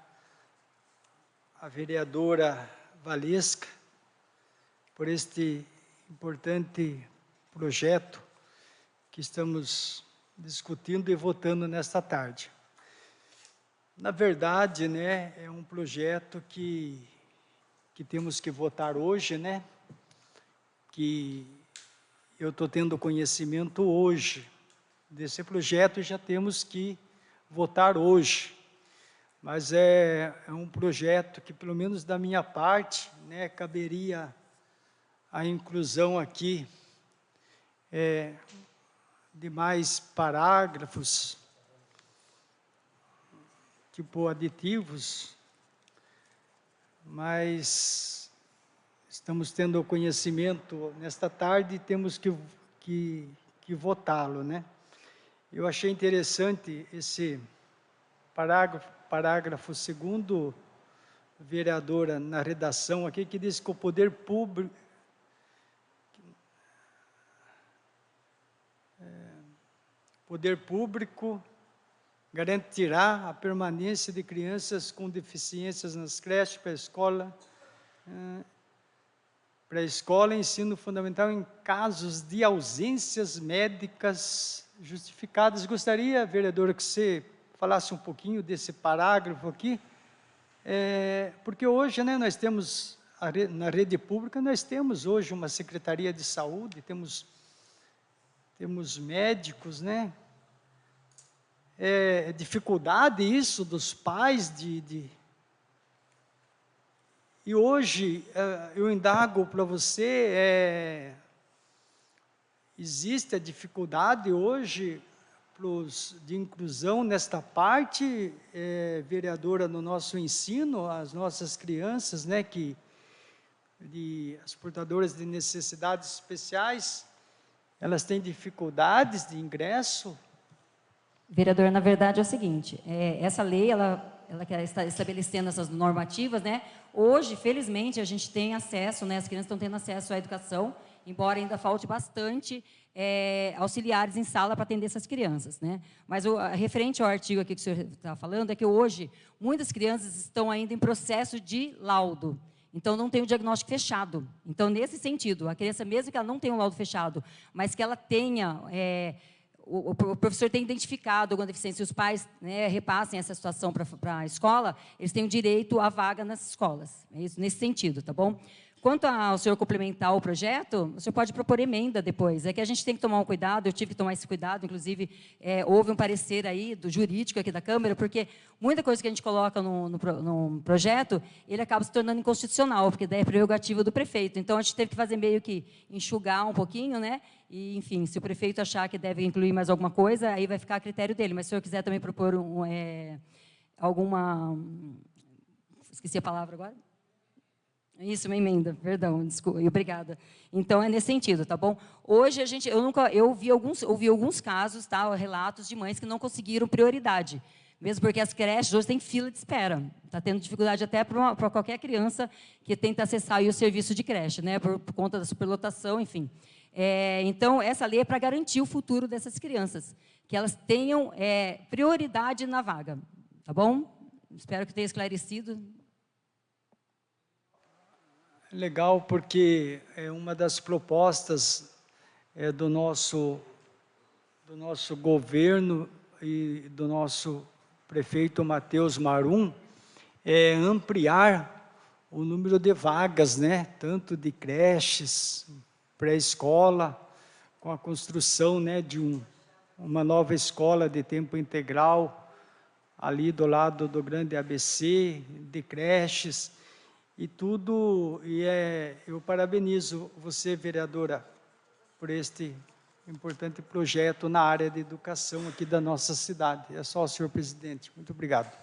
a vereadora Valesca por este importante projeto que estamos discutindo e votando nesta tarde. Na verdade, né, é um projeto que temos que votar hoje, né? Que eu estou tendo conhecimento hoje desse projeto e já temos que votar hoje. Mas é um projeto que, pelo menos da minha parte, né, caberia a inclusão aqui de mais parágrafos, tipo aditivos, mas estamos tendo conhecimento nesta tarde e temos que votá-lo, né? Eu achei interessante esse parágrafo 2º, vereadora, na redação aqui, que diz que o poder público garantirá a permanência de crianças com deficiências nas creches, pré-escola e ensino fundamental em casos de ausências médicas justificadas. Gostaria, vereadora, que você falasse um pouquinho desse parágrafo aqui, porque hoje, né, nós temos, na rede pública, nós temos hoje uma Secretaria de Saúde, temos médicos, né? Dificuldade isso dos pais E hoje, eu indago para você, existe a dificuldade hoje de inclusão nesta parte, vereadora, no nosso ensino, as nossas crianças, né, as portadoras de necessidades especiais, elas têm dificuldades de ingresso? Vereador, na verdade é o seguinte, essa lei, ela ela quer estar estabelecendo essas normativas, né? Hoje, felizmente, a gente tem acesso, né? As crianças estão tendo acesso à educação, embora ainda falte bastante auxiliares em sala para atender essas crianças, né? Mas referente ao artigo aqui que o senhor está falando, é que hoje muitas crianças estão ainda em processo de laudo. Então, não tem o diagnóstico fechado. Então, nesse sentido, a criança, mesmo que ela não tenha um laudo fechado, mas que ela tenha... o professor tem identificado alguma deficiência, se os pais, né, repassem essa situação para a escola, eles têm o direito à vaga nas escolas. É isso, nesse sentido, tá bom? Quanto ao senhor complementar o projeto, o senhor pode propor emenda depois. É que a gente tem que tomar um cuidado, eu tive que tomar esse cuidado, inclusive, houve um parecer aí do jurídico aqui da Câmara, porque muita coisa que a gente coloca no projeto, ele acaba se tornando inconstitucional, porque daí é prerrogativa do prefeito. Então, a gente teve que fazer meio que enxugar um pouquinho, né? E, enfim, se o prefeito achar que deve incluir mais alguma coisa, aí vai ficar a critério dele. Mas se o senhor quiser também propor alguma... Esqueci a palavra agora? Isso, uma emenda, perdão, desculpa, obrigada. Então, é nesse sentido, tá bom? Hoje, eu ouvi alguns casos, tá, relatos de mães que não conseguiram prioridade, mesmo porque as creches hoje têm fila de espera. Está tendo dificuldade até para qualquer criança que tenta acessar aí o serviço de creche, né, por conta da superlotação, enfim. Então, essa lei é para garantir o futuro dessas crianças, que elas tenham prioridade na vaga, tá bom? Espero que tenha esclarecido. Legal, porque é uma das propostas do nosso governo e do nosso prefeito Matheus Marum, é ampliar o número de vagas, né? Tanto de creches, pré-escola, com a construção, né, de uma nova escola de tempo integral, ali do lado do grande ABC, de creches, e tudo, eu parabenizo você, vereadora, por este importante projeto na área de educação aqui da nossa cidade. É só, senhor presidente. Muito obrigado.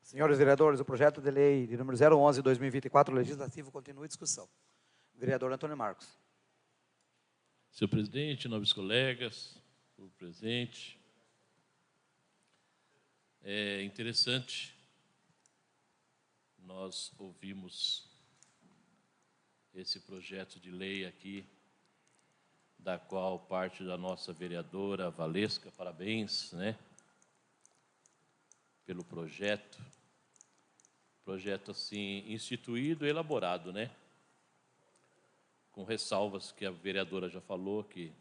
Senhores vereadores, o projeto de lei de número 011/2024, legislativo, continua em discussão. Vereador Antônio Marcos. Senhor presidente, nobres colegas, o presente. É interessante, nós ouvimos esse projeto de lei aqui, da qual parte da nossa vereadora Valesca, parabéns, né, pelo projeto assim, instituído e elaborado, né, com ressalvas que a vereadora já falou, que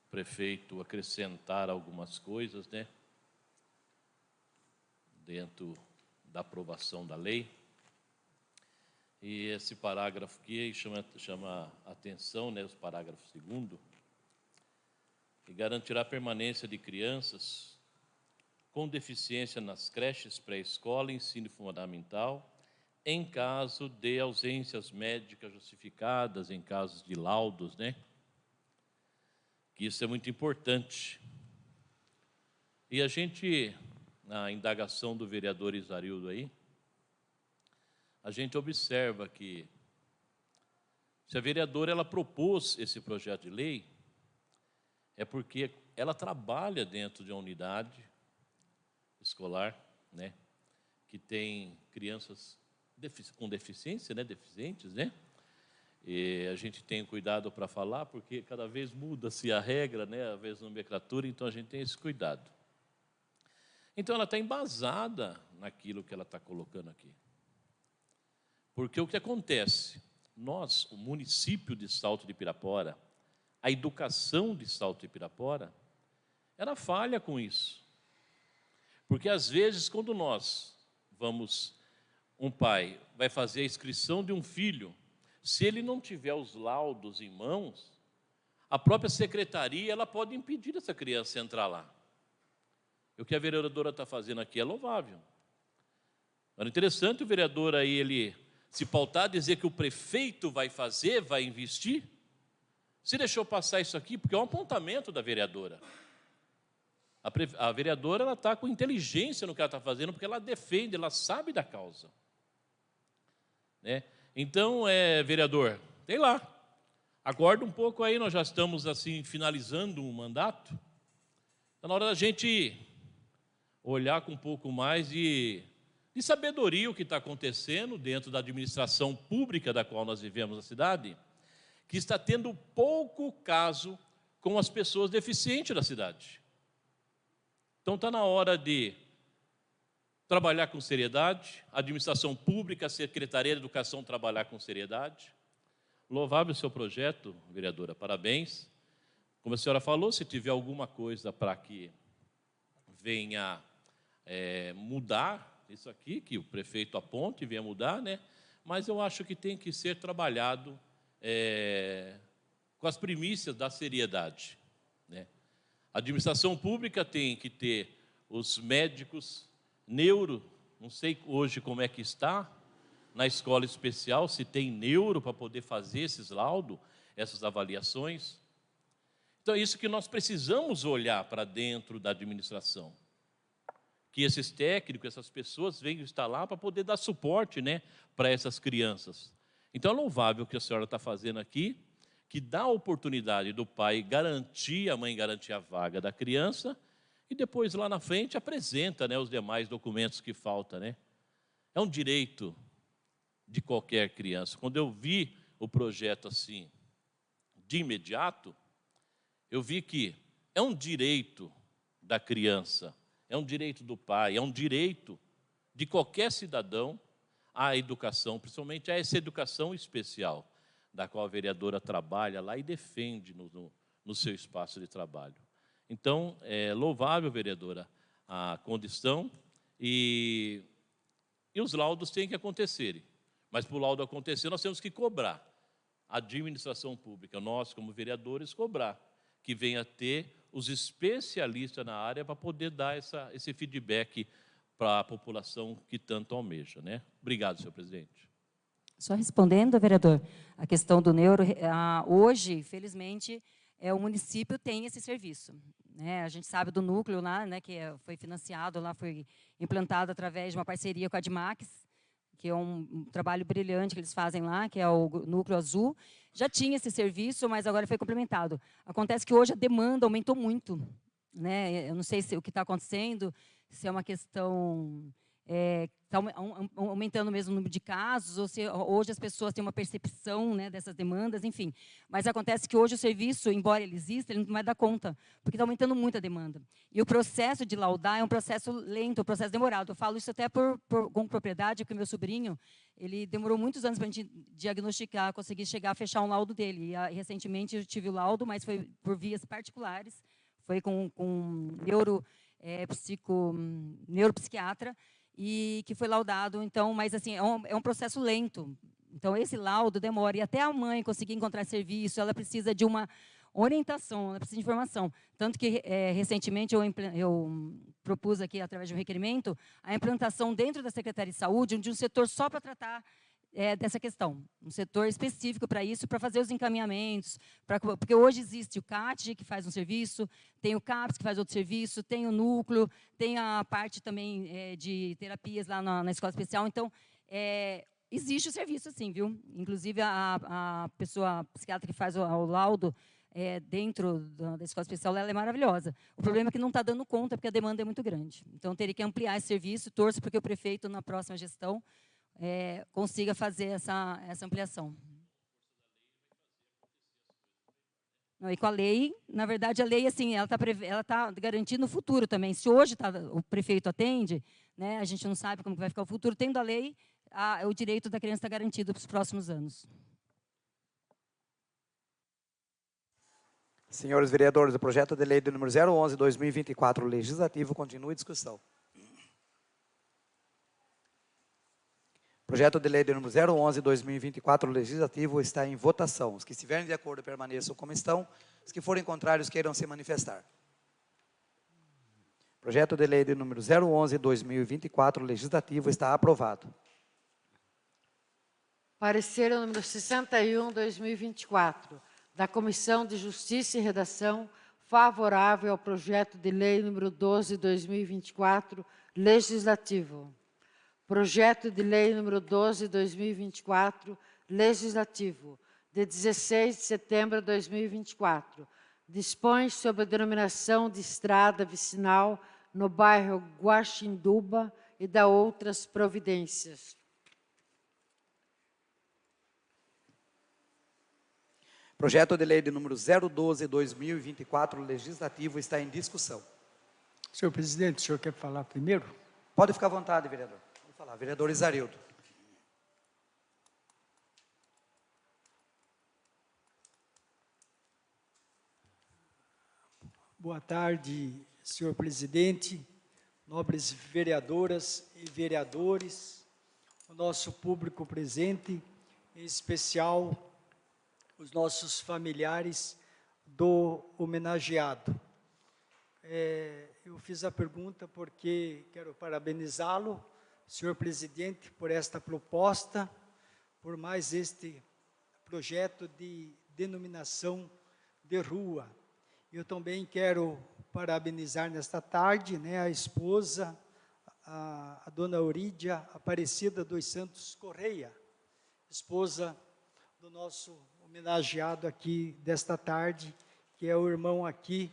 o prefeito acrescentar algumas coisas, né, dentro da aprovação da lei. E esse parágrafo aqui chama a atenção, né, o parágrafo 2º, que garantirá a permanência de crianças com deficiência nas creches, pré-escola e ensino fundamental, em caso de ausências médicas justificadas, em casos de laudos, né? Que isso é muito importante. E a gente, na indagação do vereador Isarildo aí, a gente observa que, se a vereadora ela propôs esse projeto de lei, é porque ela trabalha dentro de uma unidade escolar, né, que tem crianças com deficiência, né, deficientes, né? E a gente tem cuidado para falar, porque cada vez muda-se a regra, né, às vezes a nomenclatura, então a gente tem esse cuidado. Então ela está embasada naquilo que ela está colocando aqui. Porque o que acontece? Nós, o município de Salto de Pirapora, a educação de Salto de Pirapora, ela falha com isso. Porque, às vezes, quando um pai vai fazer a inscrição de um filho, se ele não tiver os laudos em mãos, a própria secretaria ela pode impedir essa criança de entrar lá. E o que a vereadora está fazendo aqui é louvável. Era interessante o vereador aí, ele se pautar, dizer que o prefeito vai fazer, vai investir. Se deixou passar isso aqui, porque é um apontamento da vereadora. A vereadora ela está com inteligência no que ela está fazendo, porque ela defende, ela sabe da causa. Né? Então, vereador, sei lá, aguarda um pouco aí, nós já estamos assim finalizando um mandato. Está na hora da gente olhar com um pouco mais de sabedoria o que está acontecendo dentro da administração pública da qual nós vivemos na cidade, que está tendo pouco caso com as pessoas deficientes da cidade. Então está na hora de trabalhar com seriedade, a administração pública, a Secretaria de Educação trabalhar com seriedade. Louvável o seu projeto, vereadora, parabéns. Como a senhora falou, se tiver alguma coisa para que venha mudar isso aqui, que o prefeito aponte e venha mudar, né? Mas eu acho que tem que ser trabalhado com as primícias da seriedade, né? A administração pública tem que ter os médicos, neuro, não sei hoje como é que está, na escola especial, se tem neuro para poder fazer esses laudos, essas avaliações. Então, é isso que nós precisamos olhar para dentro da administração. Que esses técnicos, essas pessoas venham estar lá para poder dar suporte, né, para essas crianças. Então, é louvável o que a senhora está fazendo aqui, que dá a oportunidade do pai garantir, a mãe garantir a vaga da criança, e depois, lá na frente, apresenta, né, os demais documentos que faltam, né? É um direito de qualquer criança. Quando eu vi o projeto assim, de imediato, eu vi que é um direito da criança, é um direito do pai, é um direito de qualquer cidadão à educação, principalmente a essa educação especial, da qual a vereadora trabalha lá e defende no seu espaço de trabalho. Então, é louvável, vereadora, a condição e os laudos têm que acontecerem. Mas, para o laudo acontecer, nós temos que cobrar. A administração pública, nós, como vereadores, cobrar que venha ter os especialistas na área para poder dar esse feedback para a população que tanto almeja, né? Obrigado, senhor presidente. Só respondendo, vereador, a questão do neuro, hoje, felizmente, o município tem esse serviço, né? A gente sabe do núcleo lá, né, que foi financiado, lá foi implantado através de uma parceria com a Admax, que é um trabalho brilhante que eles fazem lá, que é o Núcleo Azul. Já tinha esse serviço, mas agora foi complementado. Acontece que hoje a demanda aumentou muito, né? Eu não sei o que está acontecendo, se é uma questão... está aumentando mesmo o número de casos, ou se hoje as pessoas têm uma percepção, né, dessas demandas, enfim. Mas acontece que hoje o serviço, embora ele exista, ele não vai dar conta, porque está aumentando muito a demanda. E o processo de laudar é um processo lento, um processo demorado. Eu falo isso até com propriedade, porque o meu sobrinho, ele demorou muitos anos para a gente diagnosticar, conseguir chegar a fechar um laudo dele. E recentemente eu tive o laudo, mas foi por vias particulares, foi com neuropsiquiatra, e que foi laudado, então, mas assim, é um processo lento. Então, esse laudo demora, e até a mãe conseguir encontrar serviço, ela precisa de uma orientação, ela precisa de informação. Tanto que, recentemente, eu propus aqui, através de um requerimento, a implantação dentro da Secretaria de Saúde de um setor só para tratar dessa questão, um setor específico para isso, para fazer os encaminhamentos, porque hoje existe o CAT, que faz um serviço, tem o CAPS, que faz outro serviço, tem o núcleo, tem a parte também de terapias lá na escola especial. Então, existe o serviço, sim, viu? Inclusive, a pessoa psiquiatra que faz o laudo dentro da escola especial, ela é maravilhosa. O problema é que não está dando conta, porque a demanda é muito grande. Então, teria que ampliar esse serviço, torço porque o prefeito, na próxima gestão, consiga fazer essa ampliação. Não, e com a lei, na verdade, a lei, assim, ela está garantindo o futuro também. Se hoje o prefeito atende, né, a gente não sabe como vai ficar o futuro, tendo a lei, o direito da criança está garantido para os próximos anos. Senhores vereadores, o projeto de lei do número 011/2024, legislativo, continua em discussão. O projeto de lei do número 011/2024, legislativo, está em votação. Os que estiverem de acordo permaneçam como estão. Os que forem contrários queiram se manifestar. O projeto de lei do número 011/2024, legislativo, está aprovado. Parecer o número 61/2024, da Comissão de Justiça e Redação, favorável ao projeto de lei número 12/2024, legislativo. Projeto de lei número 12/2024, legislativo, de 16 de setembro de 2024, dispõe sobre a denominação de estrada vicinal no bairro Guaxinduba e dá outras providências. Projeto de lei de número 012/2024, legislativo, está em discussão. Senhor presidente, o senhor quer falar primeiro? Pode ficar à vontade, vereador. Vou falar. Vereador Isarildo. Boa tarde, senhor presidente, nobres vereadoras e vereadores, o nosso público presente, em especial os nossos familiares do homenageado. Eu fiz a pergunta porque quero parabenizá-lo, senhor presidente, por esta proposta, por mais este projeto de denominação de rua. Eu também quero parabenizar nesta tarde, né, a esposa, a dona Eurídia Aparecida dos Santos Correia, esposa do nosso homenageado aqui desta tarde, que é o irmão aqui,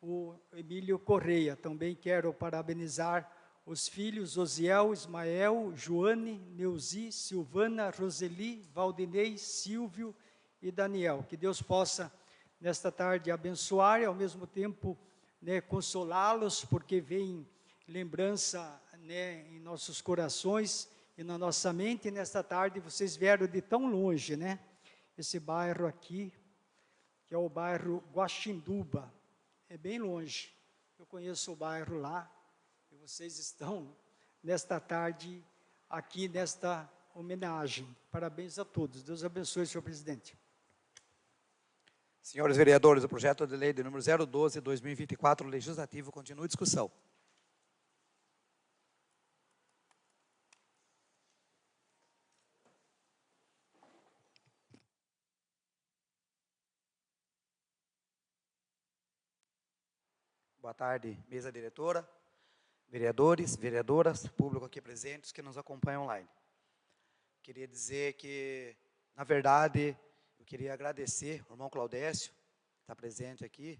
o Emílio Correia. Também quero parabenizar os filhos Osiel, Ismael, Joane, Neuzi, Silvana, Roseli, Valdinei, Silvio e Daniel. Que Deus possa, nesta tarde, abençoar e, ao mesmo tempo, né, consolá-los, porque vem lembrança, né, em nossos corações e na nossa mente. E nesta tarde, vocês vieram de tão longe, né? Esse bairro aqui, que é o bairro Guaxinduba, é bem longe. Eu conheço o bairro lá, e vocês estão, nesta tarde, aqui nesta homenagem. Parabéns a todos. Deus abençoe, senhor presidente. Senhores vereadores, o projeto de lei de número 012/2024, legislativo, continua em discussão. Boa tarde, mesa diretora, vereadores, vereadoras, público aqui presentes que nos acompanham online. Queria dizer que, na verdade, eu queria agradecer o irmão Claudécio, que está presente aqui,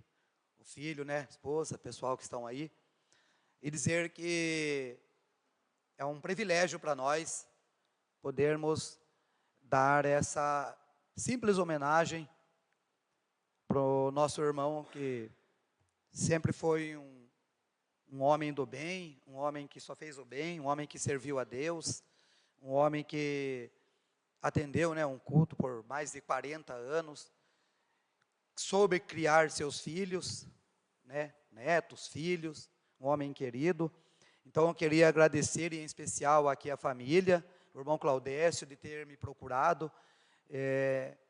o filho, né, esposa, pessoal que estão aí, e dizer que é um privilégio para nós podermos dar essa simples homenagem para o nosso irmão, que sempre foi um homem do bem, um homem que só fez o bem, um homem que serviu a Deus, um homem que atendeu, né, um culto por mais de 40 anos, soube criar seus filhos, né, netos, filhos, um homem querido. Então, eu queria agradecer, em especial aqui a família, o irmão Claudécio, de ter me procurado.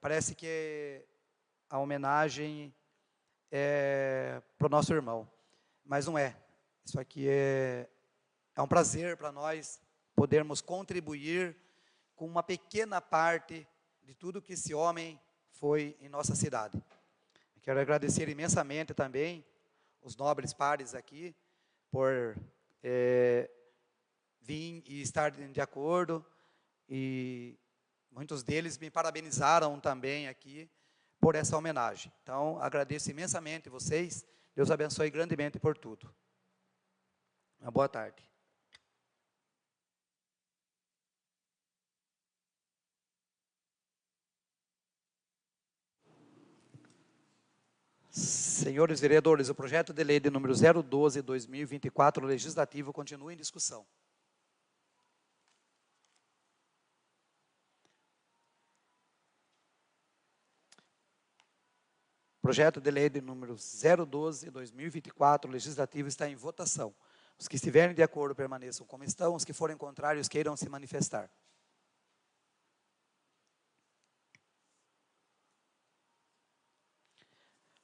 Parece que a homenagem é para o nosso irmão, mas não é. Isso aqui é um prazer para nós podermos contribuir com uma pequena parte de tudo que esse homem foi em nossa cidade. Quero agradecer imensamente também os nobres pares aqui por vir e estar de acordo, e muitos deles me parabenizaram também aqui por essa homenagem. Então, agradeço imensamente vocês. Deus abençoe grandemente por tudo. Uma boa tarde. Senhores vereadores, o projeto de lei de número 012/2024, legislativo, continua em discussão. Projeto de lei de número 012/2024, legislativo, está em votação. Os que estiverem de acordo permaneçam como estão, os que forem contrários queiram se manifestar.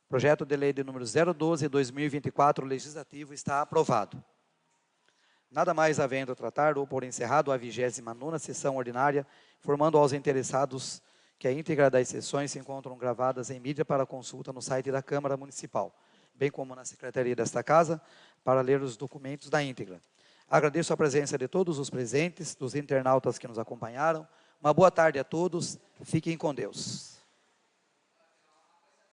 Projeto de lei de número 012/2024, legislativo, está aprovado. Nada mais havendo a tratar, dou por encerrado a 29ª sessão ordinária, informando aos interessados que a íntegra das sessões se encontram gravadas em mídia para consulta no site da Câmara Municipal, bem como na Secretaria desta Casa, para ler os documentos da íntegra. Agradeço a presença de todos os presentes, dos internautas que nos acompanharam. Uma boa tarde a todos, fiquem com Deus.